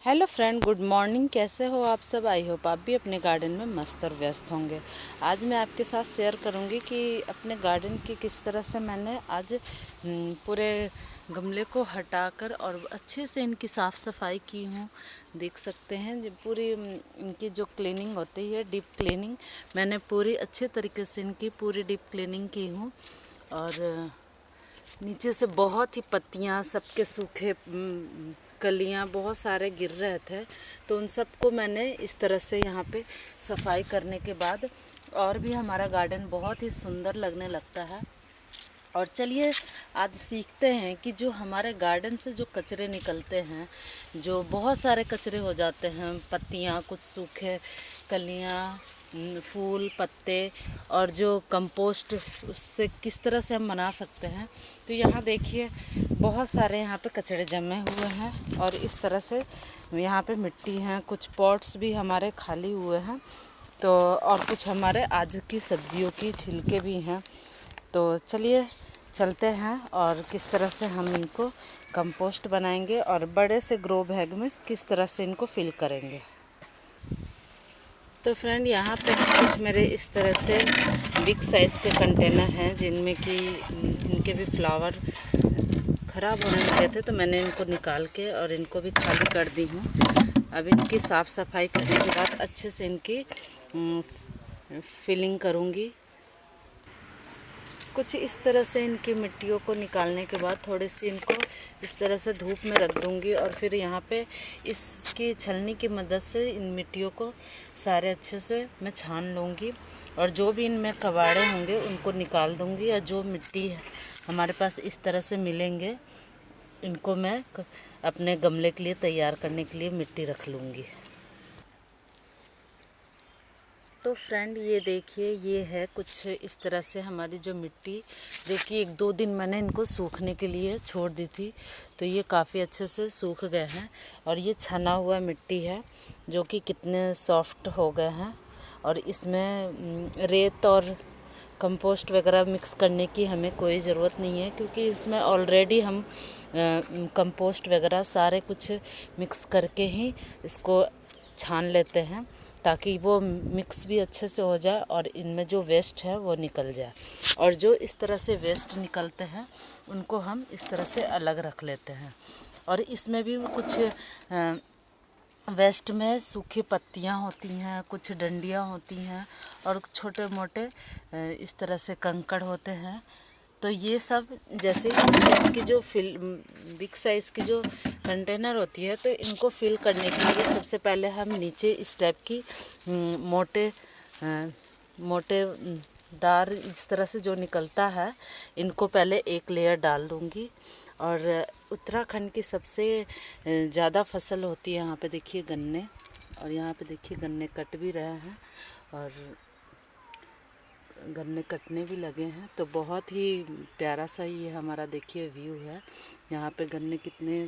Hello friend, good morning. कैसे हो आप सब? आई होप आप भी अपने गार्डन में मस्त और व्यस्त होंगे। आज मैं आपके साथ शेयर करूंगी कि अपने गार्डन की किस तरह से मैंने आज पूरे गमले को हटाकर और अच्छे से इनकी साफ़ सफाई की हूँ। देख सकते हैं पूरी इनकी जो क्लीनिंग होती है, डीप क्लीनिंग, मैंने पूरी अच्छे तरीके से इनकी पूरी डीप क्लीनिंग की हूँ। और नीचे से बहुत ही पत्तियाँ, सबके सूखे कलियाँ बहुत सारे गिर रहे थे, तो उन सबको मैंने इस तरह से यहाँ पे सफाई करने के बाद और भी हमारा गार्डन बहुत ही सुंदर लगने लगता है। और चलिए आज सीखते हैं कि जो हमारे गार्डन से जो कचरे निकलते हैं, जो बहुत सारे कचरे हो जाते हैं, पत्तियाँ, कुछ सूखे कलियाँ, फूल, पत्ते, और जो कंपोस्ट, उससे किस तरह से हम बना सकते हैं। तो यहाँ देखिए बहुत सारे यहाँ पे कचरे जमे हुए हैं और इस तरह से यहाँ पे मिट्टी है, कुछ पॉट्स भी हमारे खाली हुए हैं, तो और कुछ हमारे आज की सब्जियों की छिलके भी हैं। तो चलिए चलते हैं और किस तरह से हम इनको कंपोस्ट बनाएंगे और बड़े से ग्रो बैग में किस तरह से इनको फिल करेंगे। तो फ्रेंड, यहाँ पे कुछ मेरे इस तरह से बिग साइज़ के कंटेनर हैं जिनमें कि इनके भी फ्लावर ख़राब होने लगे थे, तो मैंने इनको निकाल के और इनको भी खाली कर दी हूँ। अब इनकी साफ़ सफाई करने के बाद अच्छे से इनकी फिलिंग करूँगी। कुछ इस तरह से इनकी मिट्टियों को निकालने के बाद थोड़ी सी इनको इस तरह से धूप में रख दूँगी और फिर यहाँ पे इसकी छलनी की मदद से इन मिट्टियों को सारे अच्छे से मैं छान लूँगी और जो भी इनमें कबाड़े होंगे उनको निकाल दूँगी। या जो मिट्टी हमारे पास इस तरह से मिलेंगे, इनको मैं अपने गमले के लिए तैयार करने के लिए मिट्टी रख लूँगी। तो फ्रेंड, ये देखिए, ये है कुछ इस तरह से हमारी जो मिट्टी। देखिए 1-2 दिन मैंने इनको सूखने के लिए छोड़ दी थी, तो ये काफ़ी अच्छे से सूख गए हैं और ये छना हुआ मिट्टी है जो कि कितने सॉफ्ट हो गए हैं। और इसमें रेत और कंपोस्ट वगैरह मिक्स करने की हमें कोई ज़रूरत नहीं है, क्योंकि इसमें ऑलरेडी हम कंपोस्ट वगैरह सारे कुछ मिक्स करके ही इसको छान लेते हैं, ताकि वो मिक्स भी अच्छे से हो जाए और इनमें जो वेस्ट है वो निकल जाए। और जो इस तरह से वेस्ट निकलते हैं उनको हम इस तरह से अलग रख लेते हैं। और इसमें भी कुछ वेस्ट में सूखी पत्तियां होती हैं, कुछ डंडियां होती हैं और छोटे मोटे इस तरह से कंकड़ होते हैं। तो ये सब जैसे इस टाइप की जो बिग साइज़ की जो कंटेनर होती है, तो इनको फिल करने के लिए सबसे पहले हम नीचे इस टाइप की मोटे दार इस तरह से जो निकलता है, इनको पहले एक लेयर डाल दूँगी। और उत्तराखंड की सबसे ज़्यादा फसल होती है यहाँ पे देखिए गन्ने, और यहाँ पे देखिए गन्ने कट भी रहे हैं और गन्ने कटने भी लगे हैं। तो बहुत ही प्यारा सा ये हमारा देखिए व्यू है। यहाँ पे गन्ने कितने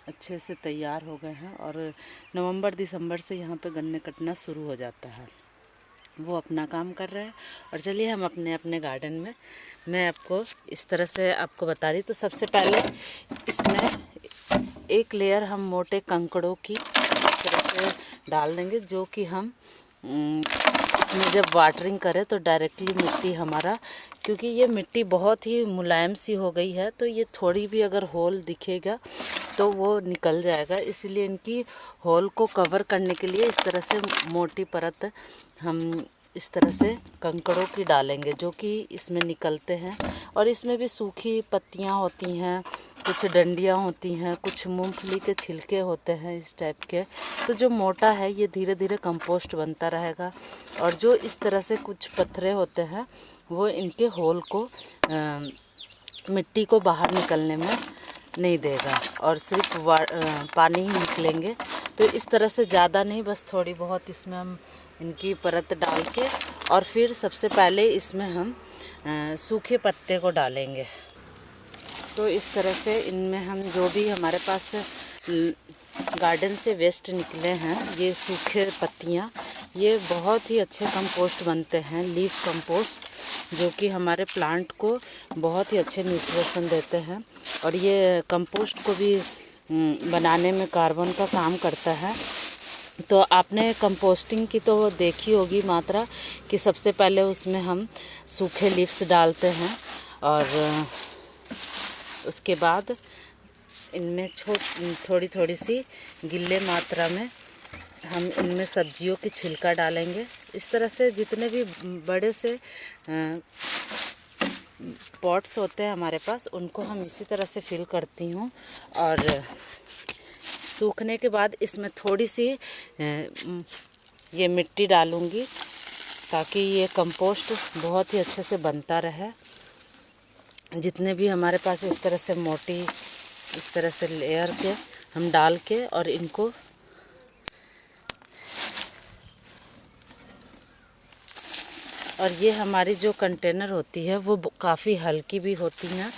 अच्छे से तैयार हो गए हैं और नवंबर-दिसंबर से यहाँ पे गन्ने कटना शुरू हो जाता है। वो अपना काम कर रहे हैं। और चलिए हम अपने अपने गार्डन में, मैं आपको इस तरह से आपको बता रही। तो सबसे पहले इसमें एक लेयर हम मोटे कंकड़ों की इस तरह से डाल देंगे, जो कि हम इसमें जब वाटरिंग करें तो डायरेक्टली मिट्टी हमारा, क्योंकि ये मिट्टी बहुत ही मुलायम सी हो गई है, तो ये थोड़ी भी अगर होल दिखेगा तो वो निकल जाएगा। इसलिए इनकी होल को कवर करने के लिए इस तरह से मोटी परत हम इस तरह से कंकड़ों की डालेंगे, जो कि इसमें निकलते हैं। और इसमें भी सूखी पत्तियां होती हैं, कुछ डंडियां होती हैं, कुछ मूंगफली के छिलके होते हैं इस टाइप के। तो जो मोटा है ये धीरे धीरे कंपोस्ट बनता रहेगा। और जो इस तरह से कुछ पत्थरे होते हैं वो इनके होल को मिट्टी को बाहर निकलने में नहीं देगा और सिर्फ पानी ही निकलेंगे। तो इस तरह से ज़्यादा नहीं, बस थोड़ी बहुत इसमें हम इनकी परत डाल के और फिर सबसे पहले इसमें हम सूखे पत्ते को डालेंगे। तो इस तरह से इनमें हम जो भी हमारे पास गार्डन से वेस्ट निकले हैं, ये सूखे पत्तियाँ, ये बहुत ही अच्छे कंपोस्ट बनते हैं, लीफ कंपोस्ट, जो कि हमारे प्लांट को बहुत ही अच्छे न्यूट्रिशन देते हैं। और ये कंपोस्ट को भी बनाने में कार्बन का काम करता है। तो आपने कंपोस्टिंग की तो देखी होगी मात्रा कि सबसे पहले उसमें हम सूखे लीव्स डालते हैं और उसके बाद इनमें थोड़ी थोड़ी सी गिल्ले मात्रा में हम इनमें सब्जियों की छिलका डालेंगे। इस तरह से जितने भी बड़े से पॉट्स होते हैं हमारे पास, उनको हम इसी तरह से फिल करती हूँ। और सूखने के बाद इसमें थोड़ी सी ये मिट्टी डालूँगी ताकि ये कंपोस्ट बहुत ही अच्छे से बनता रहे। जितने भी हमारे पास इस तरह से मोटी इस तरह से लेयर के हम डाल के और इनको और ये हमारी जो कंटेनर होती है वो काफ़ी हल्की भी होती हैं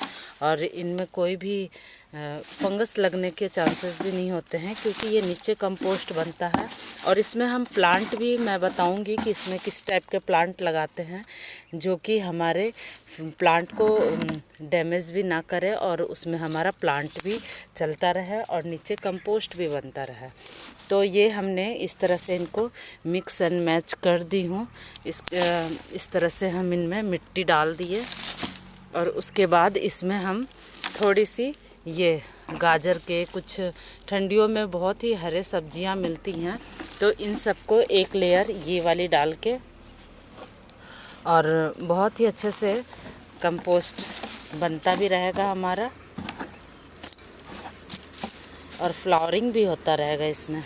और इनमें कोई भी फंगस लगने के चांसेस भी नहीं होते हैं, क्योंकि ये नीचे कंपोस्ट बनता है। और इसमें हम प्लांट भी मैं बताऊंगी कि इसमें किस टाइप के प्लांट लगाते हैं जो कि हमारे प्लांट को डैमेज भी ना करे और उसमें हमारा प्लांट भी चलता रहे और नीचे कंपोस्ट भी बनता रहे। तो ये हमने इस तरह से इनको मिक्स एंड मैच कर दी हूँ। इस तरह से हम इनमें मिट्टी डाल दिए और उसके बाद इसमें हम थोड़ी सी ये गाजर के, कुछ ठंडियों में बहुत ही हरे सब्जियां मिलती हैं, तो इन सबको एक लेयर ये वाली डाल के और बहुत ही अच्छे से कंपोस्ट बनता भी रहेगा हमारा और फ्लावरिंग भी होता रहेगा इसमें।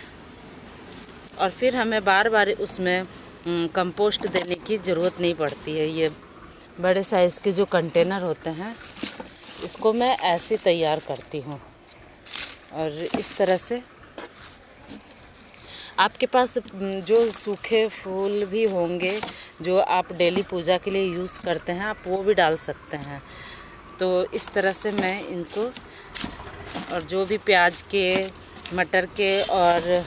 और फिर हमें बार बार उसमें कंपोस्ट देने की ज़रूरत नहीं पड़ती है। ये बड़े साइज़ के जो कंटेनर होते हैं इसको मैं ऐसे तैयार करती हूँ। और इस तरह से आपके पास जो सूखे फूल भी होंगे जो आप डेली पूजा के लिए यूज़ करते हैं, आप वो भी डाल सकते हैं। तो इस तरह से मैं इनको, और जो भी प्याज के, मटर के और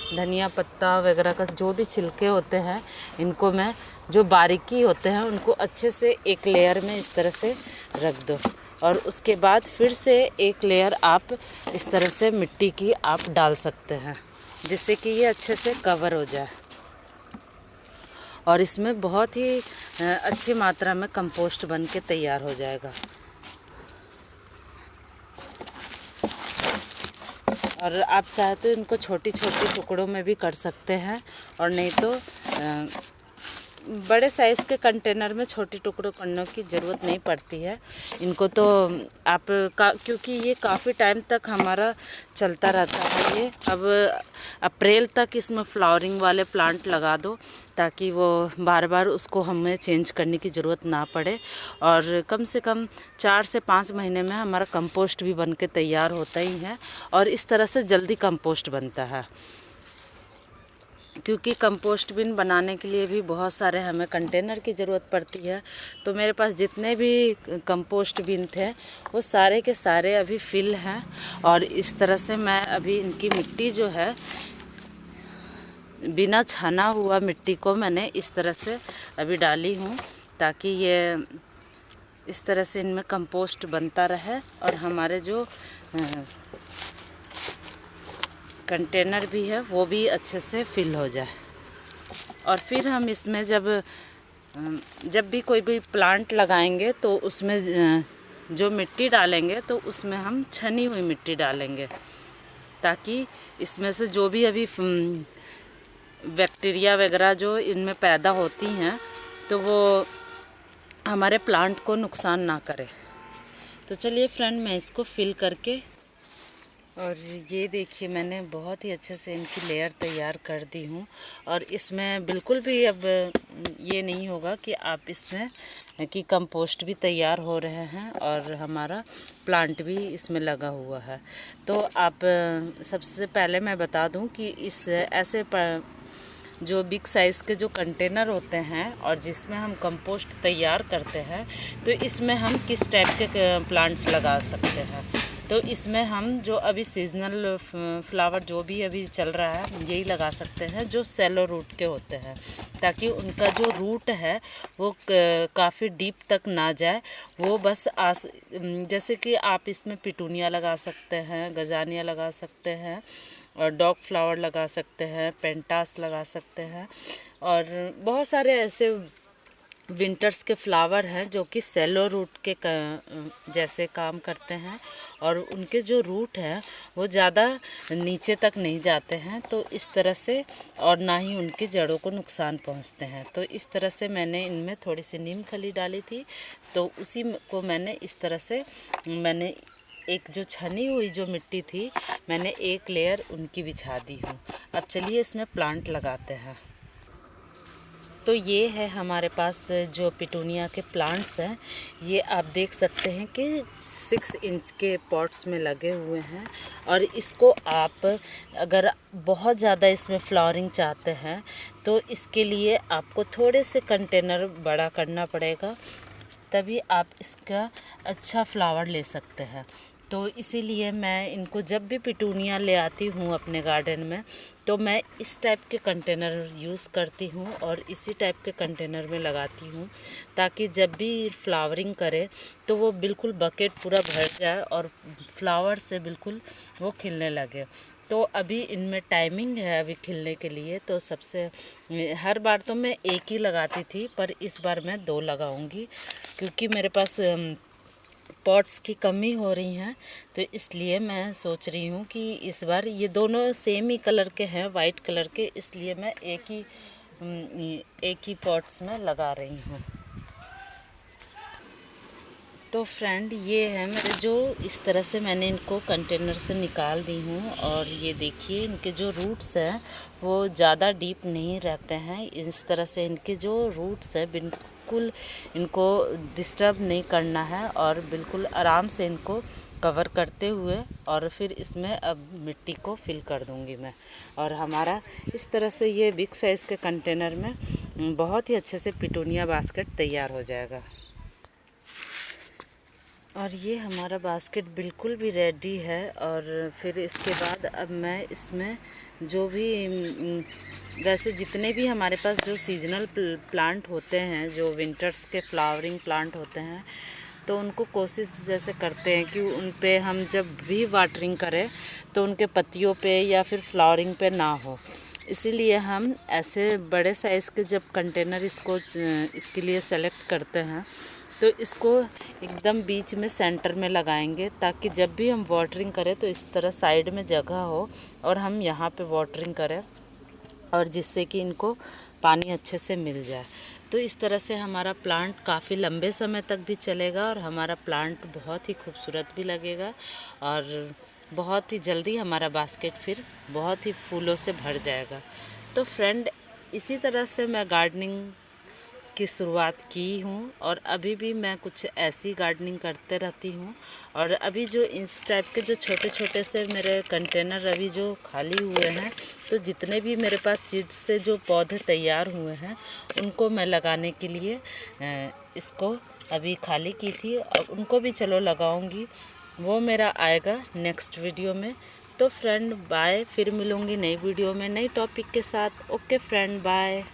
धनिया पत्ता वगैरह का जो भी छिलके होते हैं, इनको मैं जो बारीकी होते हैं उनको अच्छे से एक लेयर में इस तरह से रख दो और उसके बाद फिर से एक लेयर आप इस तरह से मिट्टी की आप डाल सकते हैं, जिससे कि ये अच्छे से कवर हो जाए और इसमें बहुत ही अच्छी मात्रा में कंपोस्ट बन के तैयार हो जाएगा। और आप चाहे तो इनको छोटी छोटी टुकड़ों में भी कर सकते हैं और नहीं तो बड़े साइज़ के कंटेनर में छोटी टुकड़ों करने की ज़रूरत नहीं पड़ती है इनको। तो आप क्योंकि ये काफ़ी टाइम तक हमारा चलता रहता है। ये अब अप्रैल तक इसमें फ्लावरिंग वाले प्लांट लगा दो ताकि वो बार बार उसको हमें चेंज करने की ज़रूरत ना पड़े और कम से कम 4 से 5 महीने में हमारा कंपोस्ट भी बन के तैयार होता ही है। और इस तरह से जल्दी कंपोस्ट बनता है, क्योंकि कंपोस्ट बिन बनाने के लिए भी बहुत सारे हमें कंटेनर की ज़रूरत पड़ती है। तो मेरे पास जितने भी कंपोस्ट बिन थे वो सारे के सारे अभी फिल हैं और इस तरह से मैं अभी इनकी मिट्टी जो है बिना छाना हुआ मिट्टी को मैंने इस तरह से अभी डाली हूँ ताकि ये इस तरह से इनमें कंपोस्ट बनता रहे और हमारे जो कंटेनर भी है वो भी अच्छे से फिल हो जाए। और फिर हम इसमें जब भी कोई भी प्लांट लगाएंगे तो उसमें जो मिट्टी डालेंगे तो उसमें हम छनी हुई मिट्टी डालेंगे ताकि इसमें से जो भी अभी बैक्टीरिया वगैरह जो इनमें पैदा होती हैं तो वो हमारे प्लांट को नुकसान ना करे। तो चलिए फ्रेंड, मैं इसको फिल करके, और ये देखिए मैंने बहुत ही अच्छे से इनकी लेयर तैयार कर दी हूँ। और इसमें बिल्कुल भी अब ये नहीं होगा कि आप इसमें कि कंपोस्ट भी तैयार हो रहे हैं और हमारा प्लांट भी इसमें लगा हुआ है। तो आप सबसे पहले मैं बता दूँ कि इस ऐसे जो बिग साइज़ के जो कंटेनर होते हैं और जिसमें हम कंपोस्ट तैयार करते हैं, तो इसमें हम किस टाइप के प्लांट्स लगा सकते हैं। तो इसमें हम जो अभी सीजनल फ्लावर जो भी अभी चल रहा है यही लगा सकते हैं, जो सेलो रूट के होते हैं, ताकि उनका जो रूट है वो काफ़ी डीप तक ना जाए। वो बस जैसे कि आप इसमें पिटूनिया लगा सकते हैं, गजानिया लगा सकते हैं, और डॉग फ्लावर लगा सकते हैं, पेंटास लगा सकते हैं, और बहुत सारे ऐसे विंटर्स के फ्लावर हैं जो कि सेलो रूट के जैसे काम करते हैं, और उनके जो रूट हैं वो ज़्यादा नीचे तक नहीं जाते हैं, तो इस तरह से, और ना ही उनकी जड़ों को नुकसान पहुंचते हैं। तो इस तरह से मैंने इनमें थोड़ी सी नीम खली डाली थी, तो उसी को मैंने इस तरह से एक जो छनी हुई जो मिट्टी थी मैंने एक लेयर उनकी बिछा दी हूँ। अब चलिए इसमें प्लांट लगाते हैं। तो ये है हमारे पास जो पिटूनिया के प्लांट्स हैं, ये आप देख सकते हैं कि 6 इंच के पॉट्स में लगे हुए हैं, और इसको आप अगर बहुत ज़्यादा इसमें फ्लावरिंग चाहते हैं तो इसके लिए आपको थोड़े से कंटेनर बड़ा करना पड़ेगा, तभी आप इसका अच्छा फ्लावर ले सकते हैं। तो इसीलिए मैं इनको जब भी पिटूनिया ले आती हूँ अपने गार्डन में, तो मैं इस टाइप के कंटेनर यूज़ करती हूँ और इसी टाइप के कंटेनर में लगाती हूँ, ताकि जब भी फ्लावरिंग करे तो वो बिल्कुल बकेट पूरा भर जाए और फ्लावर से बिल्कुल वो खिलने लगे। तो अभी इनमें टाइमिंग है अभी खिलने के लिए, तो सबसे हर बार तो मैं एक ही लगाती थी, पर इस बार मैं 2 लगाऊंगी, क्योंकि मेरे पास पॉट्स की कमी हो रही हैं। तो इसलिए मैं सोच रही हूँ कि इस बार ये दोनों सेम ही कलर के हैं, वाइट कलर के, इसलिए मैं एक ही पॉट्स में लगा रही हूँ। तो फ्रेंड, ये है मेरे जो इस तरह से मैंने इनको कंटेनर से निकाल दी हूँ, और ये देखिए इनके जो रूट्स हैं वो ज़्यादा डीप नहीं रहते हैं। इस तरह से इनके जो रूट्स हैं बिल्कुल इनको डिस्टर्ब नहीं करना है, और बिल्कुल आराम से इनको कवर करते हुए, और फिर इसमें अब मिट्टी को फिल कर दूंगी मैं, और हमारा इस तरह से ये बिग साइज़ के कंटेनर में बहुत ही अच्छे से पिटूनिया बास्केट तैयार हो जाएगा। और ये हमारा बास्केट बिल्कुल भी रेडी है। और फिर इसके बाद अब मैं इसमें जो भी वैसे जितने भी हमारे पास जो सीजनल प्लांट होते हैं, जो विंटर्स के फ्लावरिंग प्लांट होते हैं, तो उनको कोशिश जैसे करते हैं कि उन पे हम जब भी वाटरिंग करें तो उनके पत्तियों पे या फिर फ्लावरिंग पे ना हो। इसीलिए हम ऐसे बड़े साइज़ के जब कंटेनर इसके लिए सेलेक्ट करते हैं, तो इसको एकदम बीच में सेंटर में लगाएंगे, ताकि जब भी हम वाटरिंग करें तो इस तरह साइड में जगह हो और हम यहाँ पे वाटरिंग करें, और जिससे कि इनको पानी अच्छे से मिल जाए। तो इस तरह से हमारा प्लांट काफ़ी लंबे समय तक भी चलेगा, और हमारा प्लांट बहुत ही खूबसूरत भी लगेगा, और बहुत ही जल्दी हमारा बास्केट फिर बहुत ही फूलों से भर जाएगा। तो फ्रेंड, इसी तरह से मैं गार्डनिंग की शुरुआत की हूँ, और अभी भी मैं कुछ ऐसी गार्डनिंग करते रहती हूँ। और अभी जो इस टाइप के जो छोटे छोटे से मेरे कंटेनर अभी जो खाली हुए हैं, तो जितने भी मेरे पास सीड्स से जो पौधे तैयार हुए हैं उनको मैं लगाने के लिए इसको अभी खाली की थी, और उनको भी चलो लगाऊंगी। वो मेरा आएगा नेक्स्ट वीडियो में। तो फ्रेंड बाय, फिर मिलूँगी नई वीडियो में नई टॉपिक के साथ। Okay friend, bye.